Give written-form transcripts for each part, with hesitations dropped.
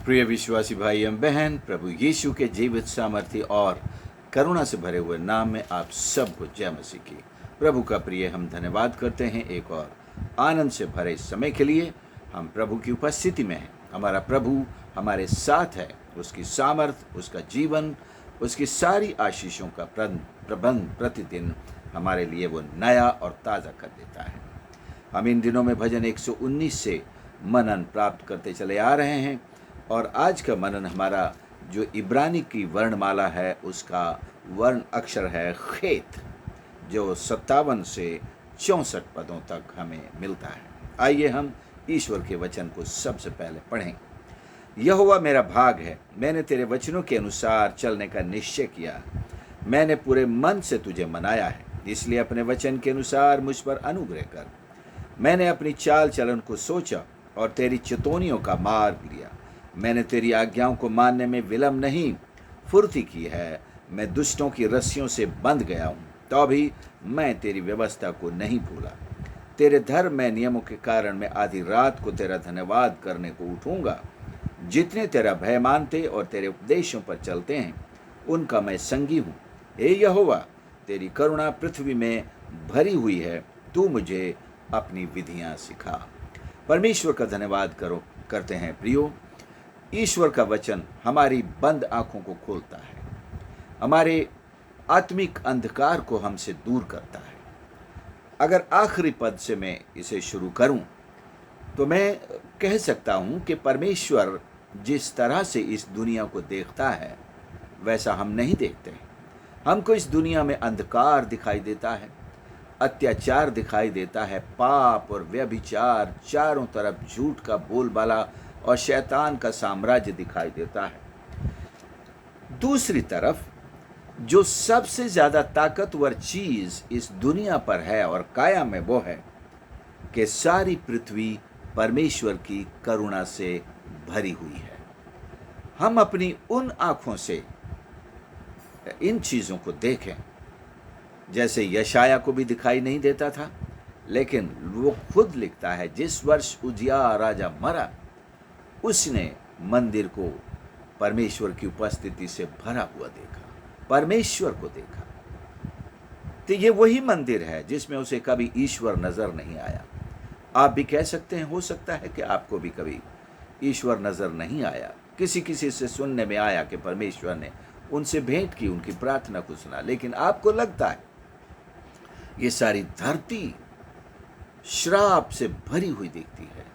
प्रिय विश्वासी भाई एवं बहन, प्रभु यीशु के जीवित सामर्थ्य और करुणा से भरे हुए नाम में आप सबको जय मसीह की। प्रभु का प्रिय हम धन्यवाद करते हैं एक और आनंद से भरे समय के लिए। हम प्रभु की उपस्थिति में हैं। हमारा प्रभु हमारे साथ है। उसकी सामर्थ, उसका जीवन, उसकी सारी आशीषों का प्रबंध प्रतिदिन हमारे लिए वो नया और ताज़ा कर देता है। हम इन दिनों में भजन 119 से मनन प्राप्त करते चले आ रहे हैं और आज का मनन हमारा जो इब्रानी की वर्णमाला है उसका वर्ण अक्षर है खेत, जो 57 से 64 पदों तक हमें मिलता है। आइए हम ईश्वर के वचन को सबसे पहले पढ़ें। यहोवा मेरा भाग है, मैंने तेरे वचनों के अनुसार चलने का निश्चय किया। मैंने पूरे मन से तुझे मनाया है, इसलिए अपने वचन के अनुसार मुझ पर अनुग्रह कर। मैंने अपनी चाल चलन को सोचा और तेरी चितौनियों का मार्ग लिया। मैंने तेरी आज्ञाओं को मानने में विलम्ब नहीं, फुर्ती की है। मैं दुष्टों की रस्सियों से बंध गया हूँ, तो भी मैं तेरी व्यवस्था को नहीं भूला। तेरे धर्म में नियमों के कारण मैं आधी रात को तेरा धन्यवाद करने को उठूंगा। जितने तेरा भय मानते और तेरे उपदेशों पर चलते हैं, उनका मैं संगी हूँ। हे यहोवा, तेरी करुणा पृथ्वी में भरी हुई है, तू मुझे अपनी विधियाँ सिखा। परमेश्वर का धन्यवाद करते हैं प्रियो। ईश्वर का वचन हमारी बंद आंखों को खोलता है, हमारे आत्मिक अंधकार को हमसे दूर करता है। अगर आखिरी पद से मैं इसे शुरू करूं तो मैं कह सकता हूं कि परमेश्वर जिस तरह से इस दुनिया को देखता है वैसा हम नहीं देखते। हमको इस दुनिया में अंधकार दिखाई देता है, अत्याचार दिखाई देता है, पाप और व्यभिचार, चारों तरफ झूठ का बोलबाला और शैतान का साम्राज्य दिखाई देता है। दूसरी तरफ जो सबसे ज्यादा ताकतवर चीज इस दुनिया पर है और कायम में वो है कि सारी पृथ्वी परमेश्वर की करुणा से भरी हुई है। हम अपनी उन आंखों से इन चीजों को देखें, जैसे यशाया को भी दिखाई नहीं देता था, लेकिन वो खुद लिखता है जिस वर्ष उजिया राजा मरा उसने मंदिर को परमेश्वर की उपस्थिति से भरा हुआ देखा, परमेश्वर को देखा। तो ये वही मंदिर है जिसमें उसे कभी ईश्वर नजर नहीं आया। आप भी कह सकते हैं, हो सकता है कि आपको भी कभी ईश्वर नजर नहीं आया। किसी से सुनने में आया कि परमेश्वर ने उनसे भेंट की, उनकी प्रार्थना को सुना, लेकिन आपको लगता है ये सारी धरती श्राप से भरी हुई दिखती है।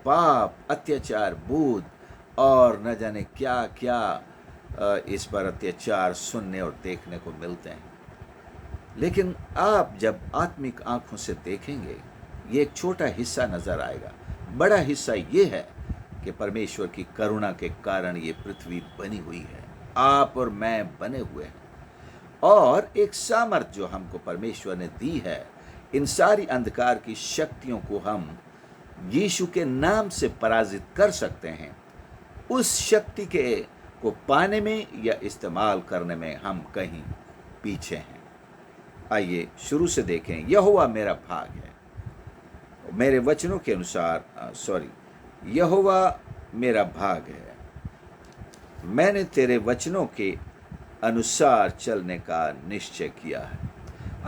पाप, अत्याचार, बोध और न जाने क्या क्या इस पर अत्याचार सुनने और देखने को मिलते हैं। लेकिन आप जब आत्मिक आंखों से देखेंगे, ये एक छोटा हिस्सा नजर आएगा। बड़ा हिस्सा ये है कि परमेश्वर की करुणा के कारण ये पृथ्वी बनी हुई है, आप और मैं बने हुए हैं। और एक सामर्थ जो हमको परमेश्वर ने दी है, इन सारी अंधकार की शक्तियों को हम यीशु के नाम से पराजित कर सकते हैं। उस शक्ति को पाने में या इस्तेमाल करने में हम कहीं पीछे हैं। आइए शुरू से देखें। यहोवा मेरा भाग है, मेरे वचनों के अनुसार यहोवा मेरा भाग है, मैंने तेरे वचनों के अनुसार चलने का निश्चय किया है।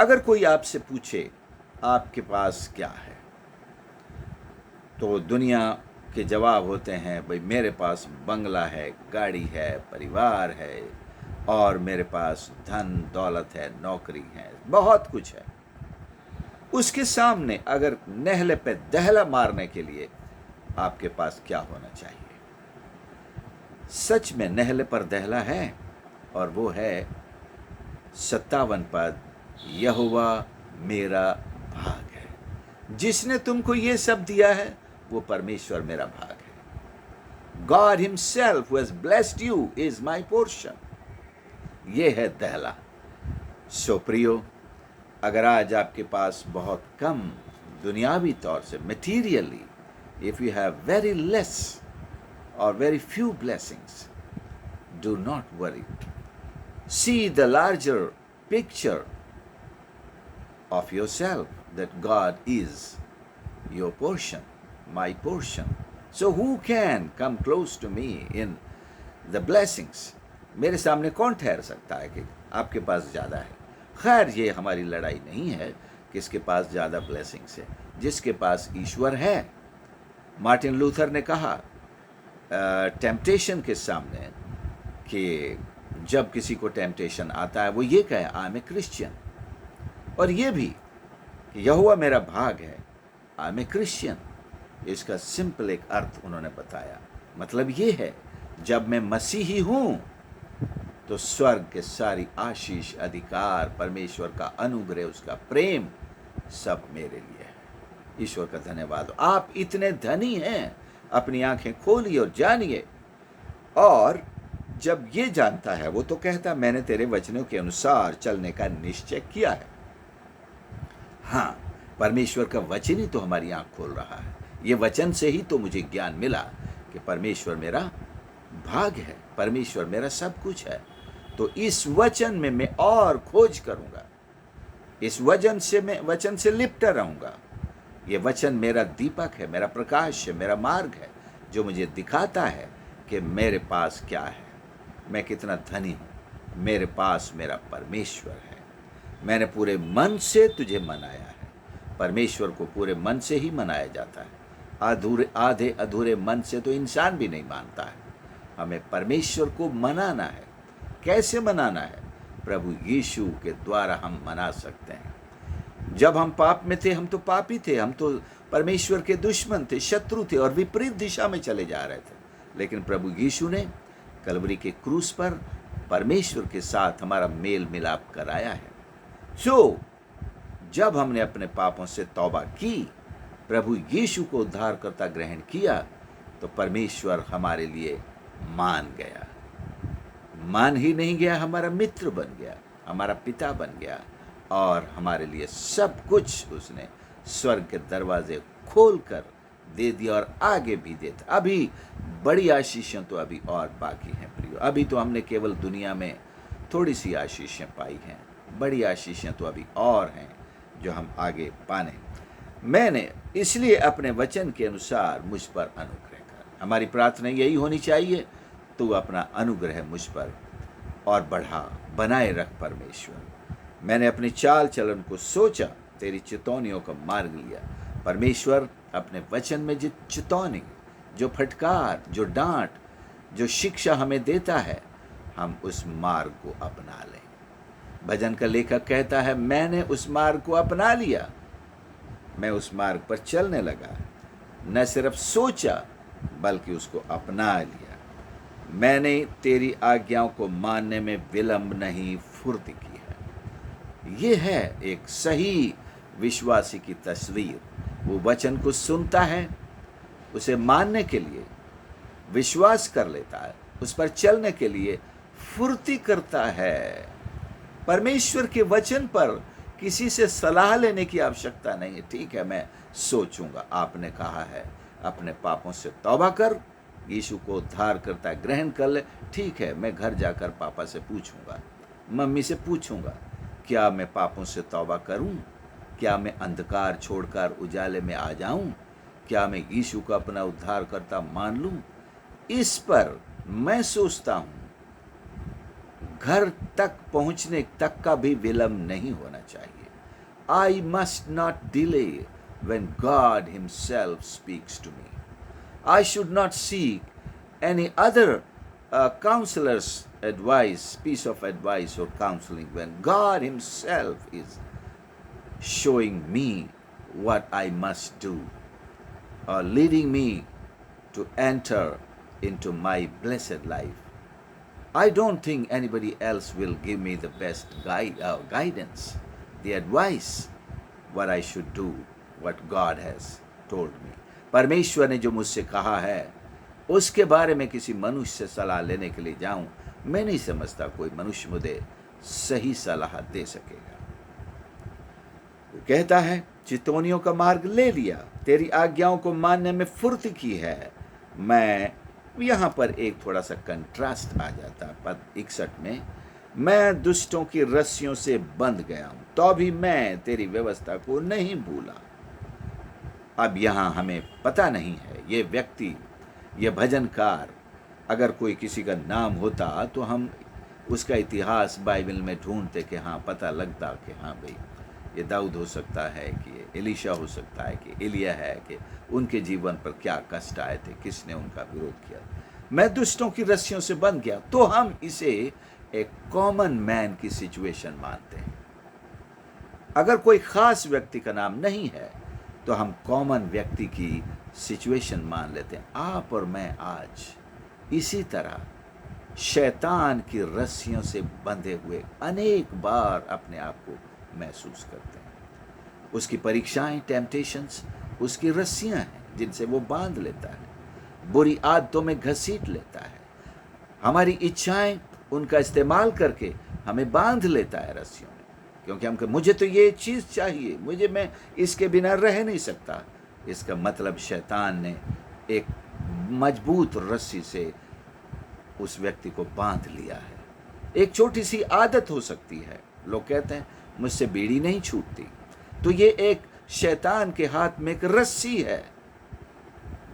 अगर कोई आपसे पूछे आपके पास क्या है, तो दुनिया के जवाब होते हैं, भाई मेरे पास बंगला है, गाड़ी है, परिवार है और मेरे पास धन दौलत है, नौकरी है, बहुत कुछ है। उसके सामने अगर नेहले पे दहला मारने के लिए आपके पास क्या होना चाहिए? सच में नेहले पर दहला है, और वो है 57 पद, यहोवा मेरा भाग है। जिसने तुमको ये सब दिया है वो परमेश्वर मेरा भाग है। God himself who has blessed you is my portion। ये है दहला। सो प्रियो, अगर आज आपके पास बहुत कम दुनियावी तौर से materially, if you have very less or very few blessings, do not worry. See the larger picture of yourself, that God is your portion, my portion, so who can come close to me in the blessings? मेरे सामने कौन ठहर सकता है कि आपके पास ज़्यादा है? खैर, ये हमारी लड़ाई नहीं है किसके पास ज़्यादा ब्लेसिंग्स है, जिसके पास ईश्वर है। मार्टिन लूथर ने कहा टेम्पटेशन के सामने कि जब किसी को टेम्पटेशन आता है वो ये कहे आई एम ए क्रिश्चियन, और ये भी कि यहोवा मेरा भाग है, आई एम ए क्रिश्चियन। इसका सिंपल एक अर्थ उन्होंने बताया। मतलब ये है, जब मैं मसीही हूँ तो स्वर्ग के सारी आशीष, अधिकार, परमेश्वर का अनुग्रह, उसका प्रेम सब मेरे लिए है। ईश्वर का धन्यवाद। आप इतने धनी हैं, अपनी आंखें खोलिए और जानिए। और जब ये जानता है, वो तो कहता मैंने तेरे वचनों के अनुसार चलने का निश्चय किया है। हाँ, परमेश्वर का वचन ही तो हमारी आंख खोल रहा है। ये वचन से ही तो मुझे ज्ञान मिला कि परमेश्वर मेरा भाग है, परमेश्वर मेरा सब कुछ है। तो इस वचन में मैं और खोज करूंगा, इस वचन से लिपटा रहूंगा। ये वचन मेरा दीपक है, मेरा प्रकाश है, मेरा मार्ग है, जो मुझे दिखाता है कि मेरे पास क्या है, मैं कितना धनी हूँ। मेरे पास मेरा परमेश्वर है। मैंने पूरे मन से तुझे मनाया है। परमेश्वर को पूरे मन से ही मनाया जाता है। आधे अधूरे मन से तो इंसान भी नहीं मानता है। हमें परमेश्वर को मनाना है। कैसे मनाना है? प्रभु यीशु के द्वारा हम मना सकते हैं। जब हम पाप में थे, हम तो पापी थे, हम तो परमेश्वर के दुश्मन थे, शत्रु थे और विपरीत दिशा में चले जा रहे थे। लेकिन प्रभु यीशु ने कलवरी के क्रूस पर परमेश्वर के साथ हमारा मेल मिलाप कराया है। सो जब हमने अपने पापों से तौबा की, प्रभु यीशु को उद्धारकर्ता ग्रहण किया, तो परमेश्वर हमारे लिए मान गया। मान ही नहीं गया, हमारा मित्र बन गया, हमारा पिता बन गया, और हमारे लिए सब कुछ उसने स्वर्ग के दरवाजे खोलकर दे दिया और आगे भी देता। अभी बड़ी आशीषें तो अभी और बाकी हैं प्रियो। अभी तो हमने केवल दुनिया में थोड़ी सी आशीषें पाई हैं, बड़ी आशीषें तो अभी और हैं जो हम आगे पाने। मैंने इसलिए अपने वचन के अनुसार मुझ पर अनुग्रह कर। हमारी प्रार्थना यही होनी चाहिए, तू अपना अनुग्रह मुझ पर और बढ़ा, बनाए रख परमेश्वर। मैंने अपनी चाल चलन को सोचा, तेरी चितौनियों का मार्ग लिया। परमेश्वर अपने वचन में जो चितौनी, जो फटकार, जो डांट, जो शिक्षा हमें देता है, हम उस मार्ग को अपना लें। भजन का लेखक कहता है, मैंने उस मार्ग को अपना लिया, मैं उस मार्ग पर चलने लगा। न सिर्फ सोचा बल्कि उसको अपना लिया। मैंने तेरी आज्ञाओं को मानने में विलंब नहीं, फुर्ती की है। ये है एक सही विश्वासी की तस्वीर। वो वचन को सुनता है, उसे मानने के लिए विश्वास कर लेता है, उस पर चलने के लिए फुर्ती करता है। परमेश्वर के वचन पर किसी से सलाह लेने की आवश्यकता नहीं है। ठीक है, मैं सोचूंगा, आपने कहा है अपने पापों से तौबा कर, यीशु को उद्धार करता ग्रहण कर ले। ठीक है, मैं घर जाकर पापा से पूछूंगा, मम्मी से पूछूंगा, क्या मैं पापों से तौबा करूं? क्या मैं अंधकार छोड़कर उजाले में आ जाऊं? क्या मैं यीशु को अपना उद्धार करता मान लूं? इस पर मैं सोचता हूं, घर तक पहुंचने तक का भी विलंब नहीं होना चाहिए। I must not delay when God himself speaks to me. I should not seek any other counselor's advice, piece of advice or counseling, when God himself is showing me what I must do, or leading me to enter into my blessed life. I don't think anybody else will give me the best guidance, the advice, what I should do, what God has told me. परमेश्वर ने जो मुझसे कहा है, उसके बारे में किसी मनुष्य से सलाह लेने के लिए जाऊं, मैं नहीं समझता कोई मनुष्य मुझे सही सलाह दे सकेगा। वो कहता है, चितौनियों का मार्ग ले लिया, तेरी आज्ञाओं को मानने में फुर्ती की है। मैं यहाँ पर एक थोड़ा सा कंट्रास्ट आ जाता है। पद 61 में, मैं दुष्टों की रस्सियों से बंध गया हूँ, तो भी मैं तेरी व्यवस्था को नहीं भूला। अब यहाँ हमें पता नहीं है, ये व्यक्ति, ये भजनकार, अगर कोई किसी का नाम होता तो हम उसका इतिहास बाइबल में ढूंढते कि हाँ, पता लगता कि हाँ भाई, ये दाऊद हो सकता है, कि ये एलीशा हो सकता है, कि एलिया है, कि उनके जीवन पर क्या कष्ट आए थे, किसने उनका विरोध किया। मैं दुष्टों की रस्सियों से बंध गया, तो हम इसे एक कॉमन मैन की सिचुएशन मानते हैं। अगर कोई खास व्यक्ति का नाम नहीं है तो हम कॉमन व्यक्ति की सिचुएशन मान लेते हैं। आप और मैं आज इसी तरह शैतान की रस्सियों से बंधे हुए अनेक बार अपने आप को महसूस करते हैं। उसकी परीक्षाएं, टेम्पटेशंस, उसकी रस्सियां हैं जिनसे वो बांध लेता है, बुरी आदतों में घसीट लेता है, हमारी इच्छाएं उनका इस्तेमाल करके हमें बांध लेता है रस्सियों में, क्योंकि हम मुझे तो ये चीज़ चाहिए, मैं इसके बिना रह नहीं सकता। इसका मतलब शैतान ने एक मजबूत रस्सी से उस व्यक्ति को बांध लिया है। एक छोटी सी आदत हो सकती है, लोग कहते हैं मुझसे बीड़ी नहीं छूटती, तो ये एक शैतान के हाथ में एक रस्सी है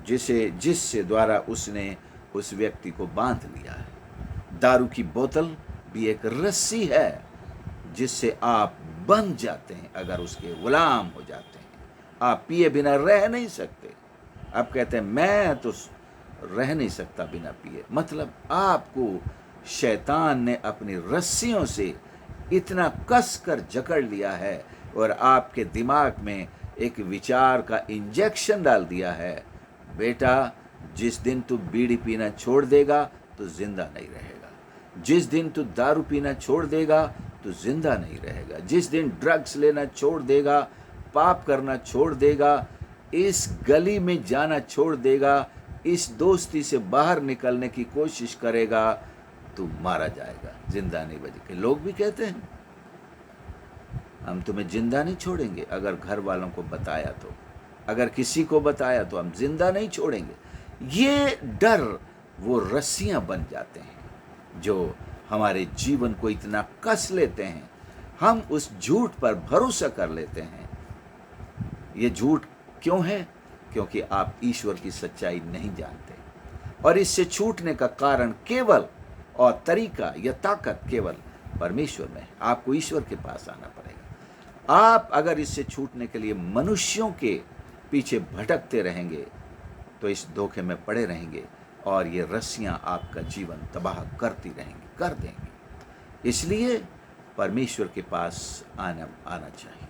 जिससे द्वारा उसने उस व्यक्ति को बांध लिया है। दारू की बोतल भी एक रस्सी है जिससे आप बंध जाते हैं, अगर उसके गुलाम हो जाते हैं। आप पिए बिना रह नहीं सकते। आप कहते हैं मैं तो रह नहीं सकता बिना पिए, मतलब आपको शैतान ने अपनी रस्सियों से इतना कस कर जकड़ लिया है और आपके दिमाग में एक विचार का इंजेक्शन डाल दिया है, बेटा जिस दिन तू बीड़ी पीना छोड़ देगा तो जिंदा नहीं रहेगा, जिस दिन तू दारू पीना छोड़ देगा तो जिंदा नहीं रहेगा, जिस दिन ड्रग्स लेना छोड़ देगा, पाप करना छोड़ देगा, इस गली में जाना छोड़ देगा, इस दोस्ती से बाहर निकलने की कोशिश करेगा, तू मारा जाएगा, जिंदा नहीं बचेगा। लोग भी कहते हैं हम तुम्हें जिंदा नहीं छोड़ेंगे। अगर घर वालों को बताया तो, अगर किसी को बताया तो हम जिंदा नहीं छोड़ेंगे। ये डर वो रस्सियां बन जाते हैं जो हमारे जीवन को इतना कस लेते हैं, हम उस झूठ पर भरोसा कर लेते हैं। ये झूठ क्यों है? क्योंकि आप ईश्वर की सच्चाई नहीं जानते, और इससे छूटने का कारण केवल और तरीका या ताकत केवल परमेश्वर में है। आपको ईश्वर के पास आना पड़ेगा। आप अगर इससे छूटने के लिए मनुष्यों के पीछे भटकते रहेंगे तो इस धोखे में पड़े रहेंगे और ये रस्सियां आपका जीवन तबाह करती रहेंगी, कर देंगी। इसलिए परमेश्वर के पास आना चाहिए।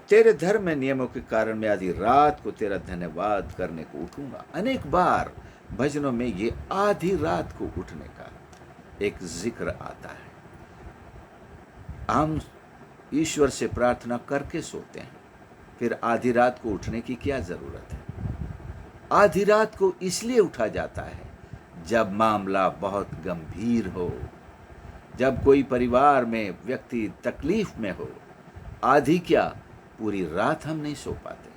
तेरे धर्म में नियमों के कारण मैं आधी रात को तेरा धन्यवाद करने को उठूंगा। अनेक बार भजनों में ये आधी रात को उठने का एक जिक्र आता है। हम ईश्वर से प्रार्थना करके सोते हैं, फिर आधी रात को उठने की क्या जरूरत है? आधी रात को इसलिए उठा जाता है जब मामला बहुत गंभीर हो, जब कोई परिवार में व्यक्ति तकलीफ में हो। आधी क्या, पूरी रात हम नहीं सो पाते,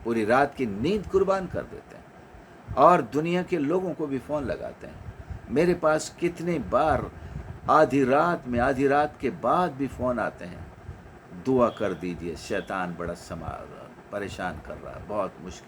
पूरी रात की नींद कुर्बान कर देते हैं और दुनिया के लोगों को भी फ़ोन लगाते हैं। मेरे पास कितने बार आधी रात में, आधी रात के बाद भी फ़ोन आते हैं, दुआ कर दीजिए, शैतान बड़ा परेशान कर रहा है, बहुत मुश्किल